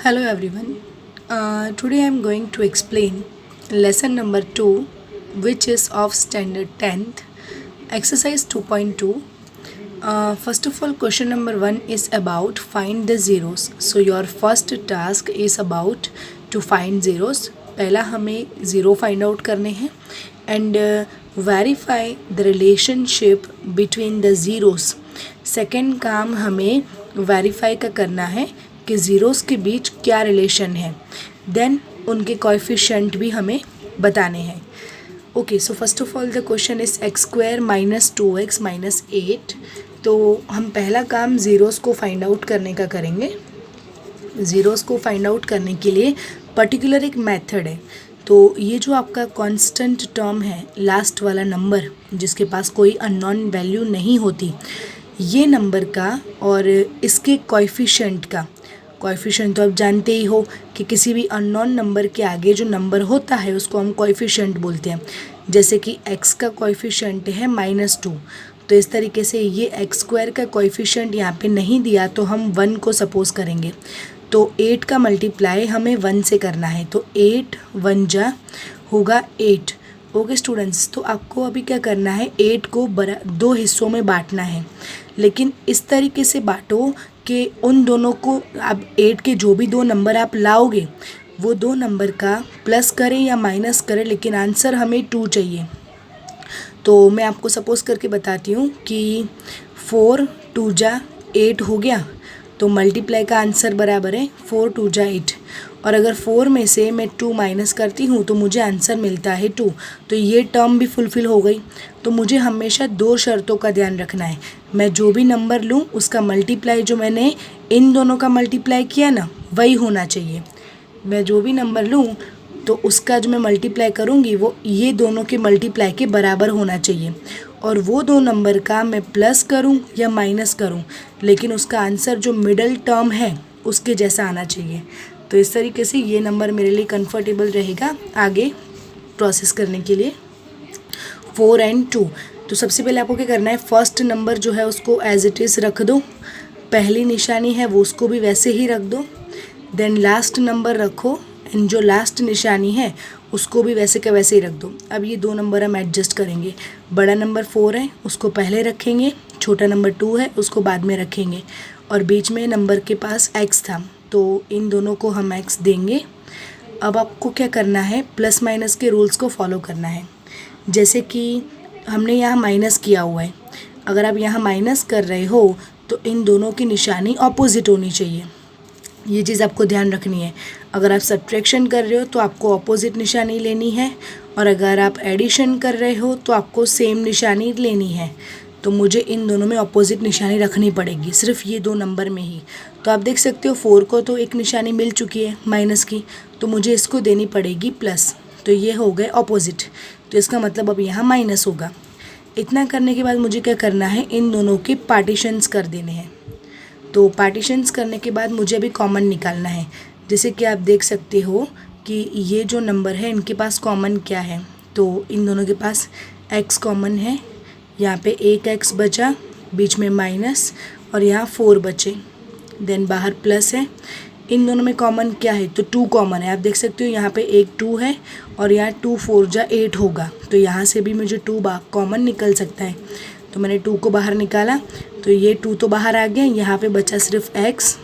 Hello everyone. Today I am going to explain lesson number 2, which is of standard 10th, exercise 2.2. First of all, question number 1 is about find the zeros. So your first task is about to find zeros. पहला हमें zero find out करने हैं and verify the relationship between the zeros. Second काम हमें verify का करना है कि ज़ीरोस के बीच क्या रिलेशन है. देन उनके कोएफिशिएंट भी हमें बताने हैं. Okay, so first of all the question is x² - 2x - 8. तो हम पहला काम ज़ीरोस को फाइंड आउट करने का करेंगे. ज़ीरोस को फाइंड आउट करने के लिए पर्टिकुलर एक मेथड है. तो ये जो आपका कांस्टेंट टर्म है, लास्ट वाला नंबर जिसके पास कोई अननोन वैल्यू नहीं होती, ये नंबर का और इसके कोएफिशिएंट का, कोएफिशिएंट तो आप जानते ही हो कि किसी भी अननोन नंबर के आगे जो नंबर होता है उसको हम कोएफिशिएंट बोलते हैं. जैसे कि x का कोएफिशिएंट है -2. तो इस तरीके से ये x² का कोएफिशिएंट यहाँ पे नहीं दिया तो हम 1 को सपोज करेंगे. तो 8 का मल्टीप्लाई हमें 1 से करना है. तो 8 × 1 होगा 8. ओके स्टूडेंट्स, तो आपको अभी क्या करना है, 8 को दो हिस्सों में बांटना है. लेकिन इस तरीके से बांटो कि उन दोनों को, अब 8 के जो भी दो नंबर आप लाओगे वो दो नंबर का प्लस करें या माइनस करें, लेकिन आंसर हमें 2 चाहिए. तो मैं आपको सपोज करके बताती हूँ कि 4 × 2 8 हो गया. तो मल्टीप्लाई का आंसर बराबर है 4 × 2 8. और अगर 4 में से मैं 2 माइनस करती हूँ तो मुझे आंसर मिलता है 2. तो ये टर्म भी फुलफ़िल हो गई. तो मुझे हमेशा दो शर्तों का ध्यान रखना है. मैं जो भी नंबर लूँ उसका मल्टीप्लाई जो मैंने इन दोनों का मल्टीप्लाई किया ना, वही होना चाहिए. मैं जो भी नंबर लूँ तो उसका जो मैं मल्टीप्लाई करूँगी वो ये दोनों के मल्टीप्लाई के बराबर होना चाहिए. और वो दो नंबर का मैं प्लस करूँ या माइनस करूँ, लेकिन उसका आंसर जो मिडल टर्म है उसके जैसा आना चाहिए. तो इस तरीके से ये नंबर मेरे लिए कंफर्टेबल रहेगा आगे प्रोसेस करने के लिए. 4 और 2. तो सबसे पहले आपको क्या करना है, फर्स्ट नंबर जो है उसको एज इट इज़ रख दो. पहली निशानी है वो उसको भी वैसे ही रख दो. देन लास्ट नंबर रखो एंड जो लास्ट निशानी है उसको भी वैसे का वैसे ही रख दो. अब ये दो नंबर हम एडजस्ट करेंगे. बड़ा नंबर 4 है उसको पहले रखेंगे, छोटा नंबर 2 है उसको बाद में रखेंगे, और बीच में नंबर के पास x था तो इन दोनों को हम x देंगे. अब आपको क्या करना है, प्लस माइनस के रूल्स को फॉलो करना है. जैसे कि हमने यहाँ माइनस किया हुआ है, अगर आप यहाँ माइनस कर रहे हो तो इन दोनों की निशानी ऑपोजिट होनी चाहिए. ये चीज़ आपको ध्यान रखनी है. अगर आप सब्ट्रैक्शन कर रहे हो तो आपको ऑपोजिट निशानी लेनी है, और अगर आप एडिशन कर रहे हो तो आपको सेम निशानी लेनी है. तो मुझे इन दोनों में ऑपोजिट निशानी रखनी पड़ेगी, सिर्फ ये दो नंबर में ही. तो आप देख सकते हो 4 को तो एक निशानी मिल चुकी है माइनस की, तो मुझे इसको देनी पड़ेगी प्लस. तो ये हो गए ऑपोजिट, तो इसका मतलब अब यहाँ माइनस होगा. इतना करने के बाद मुझे क्या करना है, इन दोनों के पार्टीशंस कर देने हैं. तो पार्टीशंस करने के बाद मुझे अभी कॉमन निकालना है. जैसे कि आप देख सकते हो कि ये जो नंबर है इनके पास कॉमन क्या है, तो इन दोनों के पास x कॉमन है. यहाँ पे एक x बचा, बीच में माइनस, और यहाँ 4 बचे. देन बाहर प्लस है. इन दोनों में कॉमन क्या है, तो 2 कॉमन है. आप देख सकते हो यहाँ पे एक 2 है और यहाँ 2 4 8 होगा. तो यहाँ से भी मुझे 2 कॉमन निकल सकता है. तो मैंने 2 को बाहर निकाला, तो ये 2 तो बाहर आ गया. यहाँ पे बचा सिर्फ x,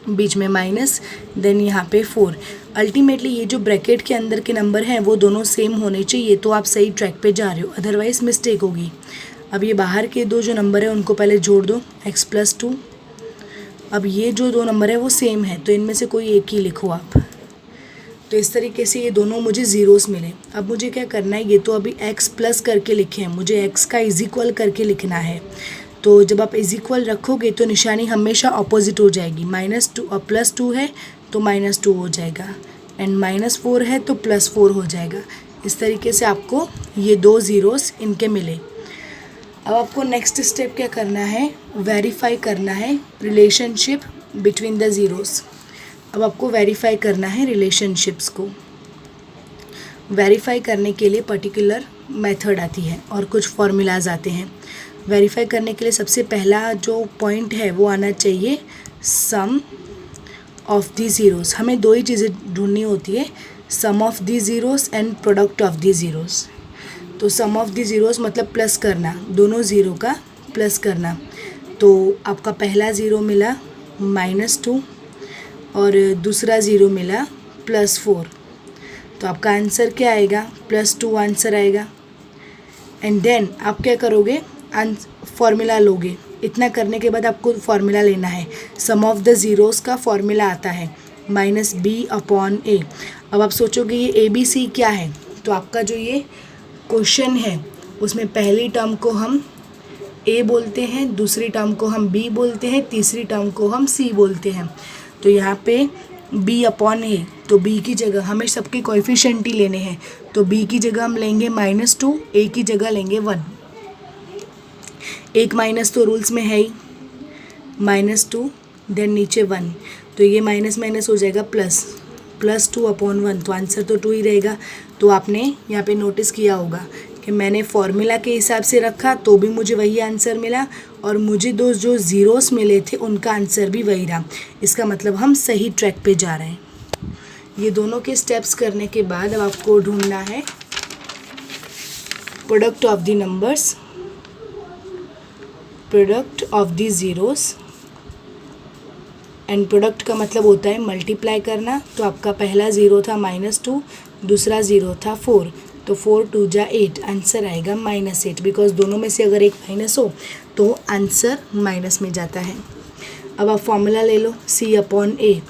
बीच में माइनस, देन यहाँ पे 4. अल्टीमेटली ये जो ब्रैकेट के अंदर के नंबर हैं वो दोनों सेम होने चाहिए, तो आप सही ट्रैक पे जा रहे हो, अदरवाइज़ मिस्टेक होगी. अब ये बाहर के दो जो नंबर है उनको पहले जोड़ दो, x + 2. अब ये जो दो नंबर है वो सेम है, तो इनमें से कोई एक ही लिखो आप. तो इस तरीके से ये दोनों मुझे ज़ीरोस मिले. अब मुझे क्या करना है, ये तो अभी x प्लस करके लिखे हैं, मुझे x का इज इक्वल करके लिखना है. तो जब आप इज इक्वल रखोगे तो निशानी हमेशा ऑपोजिट हो जाएगी. -2 और +2 है तो -2 हो जाएगा, एंड -4 है तो +4 हो जाएगा. इस तरीके से आपको ये दो ज़ीरोस इनके मिले. अब आपको नेक्स्ट स्टेप क्या करना है, वेरीफाई करना है रिलेशनशिप बिटवीन द ज़ीरोस. अब आपको वेरीफाई करना है रिलेशनशिप्स को. वेरीफाई करने के लिए पर्टिकुलर मेथड आती है और कुछ फॉर्मूलाज आते हैं. वेरीफाई करने के लिए सबसे पहला जो पॉइंट है वो आना चाहिए सम ऑफ दी ज़ीरोज़, हमें दो ही चीज़ें ढूंढनी होती है, sum of the zeros and product of the zeros. तो सम ऑफ दी ज़ीरोज़ मतलब प्लस करना, दोनों ज़ीरो का प्लस करना। तो आपका पहला ज़ीरो मिला -2 और दूसरा ज़ीरो मिला +4, तो आपका आंसर क्या आएगा, +2 आंसर आएगा। एंड देन आप क्या करोगे, फॉर्मूला लोगे। इतना करने के बाद आपको फॉर्मूला लेना है, सम ऑफ द ज़ीरोज़ का फॉर्मूला आता है -b/a। अब आप सोचोगे ये ABC क्या है, तो आपका जो ये क्वेश्चन है उसमें पहली टर्म को हम A बोलते हैं, दूसरी टर्म को हम B बोलते हैं, तीसरी टर्म को हम C बोलते हैं। तो यहाँ पे b/a, तो b की जगह हमें सबके कोएफिशिएंट ही लेने हैं, तो b की जगह हम लेंगे -2, a की जगह लेंगे 1। एक माइनस तो रूल्स में है ही, -2 देन नीचे 1, तो ये माइनस माइनस हो जाएगा +2/1, तो आंसर तो 2 ही रहेगा। तो आपने यहाँ पे नोटिस किया होगा कि मैंने फॉर्मूला के हिसाब से रखा तो भी मुझे वही आंसर मिला, और मुझे दो जो ज़ीरोस मिले थे उनका आंसर भी वही रहा। इसका मतलब हम सही ट्रैक पे जा रहे हैं। ये दोनों के स्टेप्स करने के बाद अब आपको ढूंढना है product of the numbers, product of the zeros. And product का मतलब होता है मल्टीप्लाई करना। तो आपका पहला ज़ीरो था -2, दूसरा ज़ीरो था 4, तो 4 2 जा 8, आंसर आएगा -8, बिकॉज दोनों में से अगर एक माइनस हो तो आंसर माइनस में जाता है। अब आप फॉर्मूला ले लो C/A।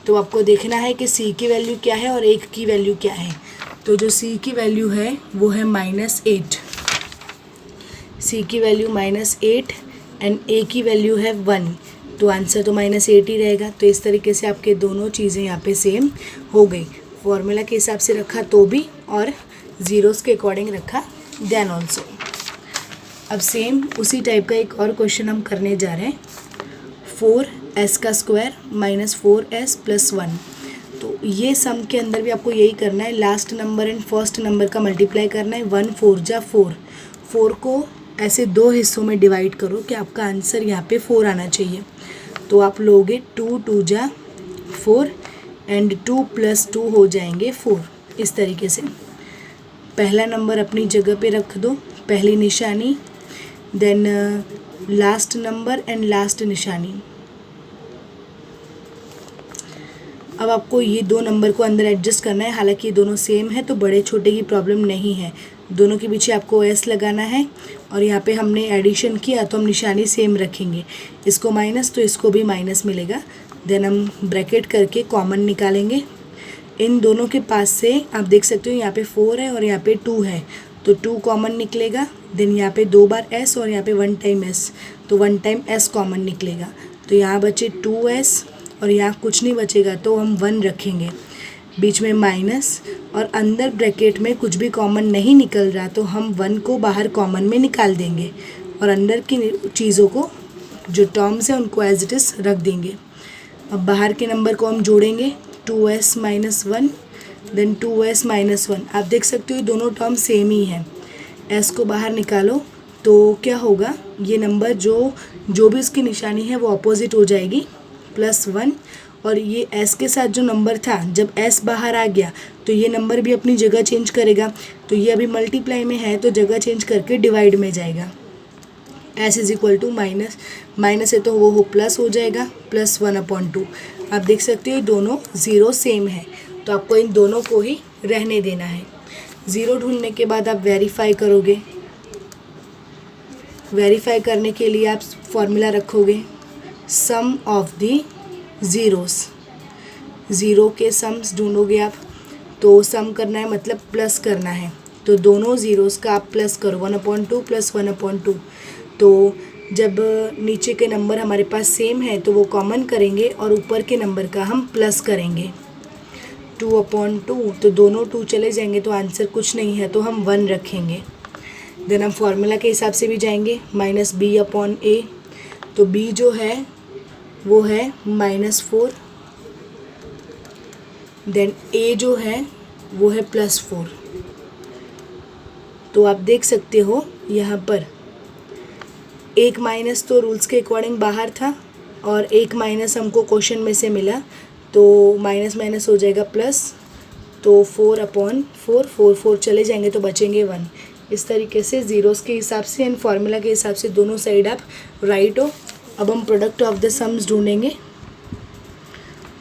तो आपको देखना है कि C की वैल्यू क्या है और 1 की वैल्यू क्या है। तो जो C की वैल्यू है वो है -8, C की वैल्यू -8 एंड A की वैल्यू है 1, तो आंसर तो -8 ही रहेगा। तो इस तरीके से आपके दोनों चीज़ें यहाँ पे सेम हो गई, फॉर्मूला के हिसाब से रखा तो भी और ज़ीरोज़ के अकॉर्डिंग रखा देन ऑल्सो। अब सेम उसी टाइप का एक और क्वेश्चन हम करने जा रहे हैं, 4s² - 4s + 1। तो ये सम के अंदर भी आपको यही करना है, last number and first number का मल्टीप्लाई करना है। 1 4 जा 4, 4 को ऐसे दो हिस्सों में डिवाइड करो कि आपका आंसर यहाँ पे 4 आना चाहिए। तो आप लोगे 2 2 जा 4 एंड 2 + 2 हो जाएंगे 4। इस तरीके से पहला नंबर अपनी जगह पे रख दो, पहली निशानी, then last number and last निशानी। अब आपको ये दो नंबर को अंदर एडजस्ट करना है, हालांकि ये दोनों सेम है तो बड़े छोटे की प्रॉब्लम नहीं है। दोनों के पीछे आपको S लगाना है, और यहाँ पे हमने एडिशन किया तो हम निशानी सेम रखेंगे, इसको माइनस तो इसको भी माइनस मिलेगा। देन हम ब्रैकेट करके कॉमन निकालेंगे। इन दोनों के पास से आप देख सकते हो यहाँ पे 4 है और यहाँ पे 2 है, तो 2 कॉमन निकलेगा। देन यहाँ पे 2 बार S और यहाँ पे 1 टाइम S, तो 1 टाइम S कॉमन निकलेगा। तो यहाँ बचे 2S और यहाँ कुछ नहीं बचेगा, तो हम 1 रखेंगे, बीच में माइनस, और अंदर ब्रैकेट में कुछ भी कॉमन नहीं निकल रहा तो हम 1 को बाहर कॉमन में निकाल देंगे, और अंदर की चीज़ों को जो टर्म्स हैं उनको एज इट इज़ रख देंगे। अब बाहर के नंबर को हम जोड़ेंगे, 2s - 1 देन 2s - 1। आप देख सकते हो ये दोनों टर्म सेम ही हैं। s को बाहर निकालो तो क्या होगा, ये नंबर जो भी इसकी निशानी है वो अपोजिट हो जाएगी, +1। और ये s के साथ जो नंबर था, जब s बाहर आ गया तो ये नंबर भी अपनी जगह चेंज करेगा। तो ये अभी मल्टीप्लाई में है तो जगह चेंज करके डिवाइड में जाएगा। s = माइनस, माइनस है तो वो प्लस हो जाएगा, +1/2। आप देख सकते हो ये दोनों ज़ीरो सेम है, तो आपको इन दोनों को ही रहने देना है। ज़ीरो ढूंढने के बाद आप वेरीफाई करोगे। वेरीफाई करने के लिए आप फॉर्मूला रखोगे, सम ऑफ दी ज़ीरोस। ज़ीरो के सम्स ढूंढोगे आप, तो सम करना है मतलब प्लस करना है, तो दोनों ज़ीरोस का आप प्लस करो, 1/2 + 1/2। तो जब नीचे के नंबर हमारे पास सेम है तो वो कॉमन करेंगे और ऊपर के नंबर का हम प्लस करेंगे, 2/2। तो दोनों 2 चले जाएंगे तो आंसर कुछ नहीं है, तो हम 1 रखेंगे। देन हम फार्मूला के हिसाब से भी जाएंगे, -b/a। तो b जो है वो है -4, देन a जो है वो है +4। तो आप देख सकते हो यहाँ पर एक माइनस तो रूल्स के अकॉर्डिंग बाहर था और एक माइनस हमको क्वेश्चन में से मिला, तो माइनस माइनस हो जाएगा प्लस, तो 4/4, 4 चले जाएंगे तो बचेंगे 1। इस तरीके से ज़ीरोज़ के हिसाब से एंड फार्मूला के हिसाब से दोनों साइड आप राइट हो। अब हम प्रोडक्ट ऑफ द सम्स ढूंढेंगे।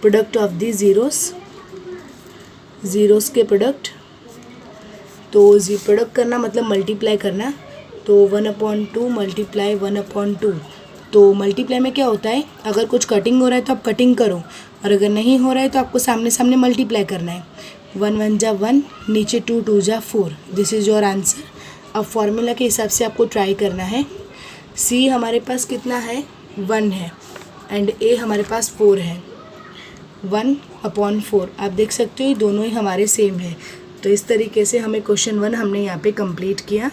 प्रोडक्ट ऑफ द ज़ीरोज़ के प्रोडक्ट, तो प्रोडक्ट करना मतलब मल्टीप्लाई करना, तो 1/2 मल्टीप्लाई 1/2। तो मल्टीप्लाई में क्या होता है, अगर कुछ कटिंग हो रहा है तो आप कटिंग करो, और अगर नहीं हो रहा है तो आपको सामने सामने मल्टीप्लाई करना है। 1 1 जा 1, नीचे 2 2 जा 4। This is your answer. अब फॉर्मूला के हिसाब से आपको ट्राई करना है। सी हमारे पास कितना है, 1 है, एंड ए हमारे पास 4 है। 1/4 आप देख सकते हो ये दोनों ही हमारे सेम है। तो इस तरीके से हमें क्वेश्चन 1 हमने यहाँ पे कंप्लीट किया।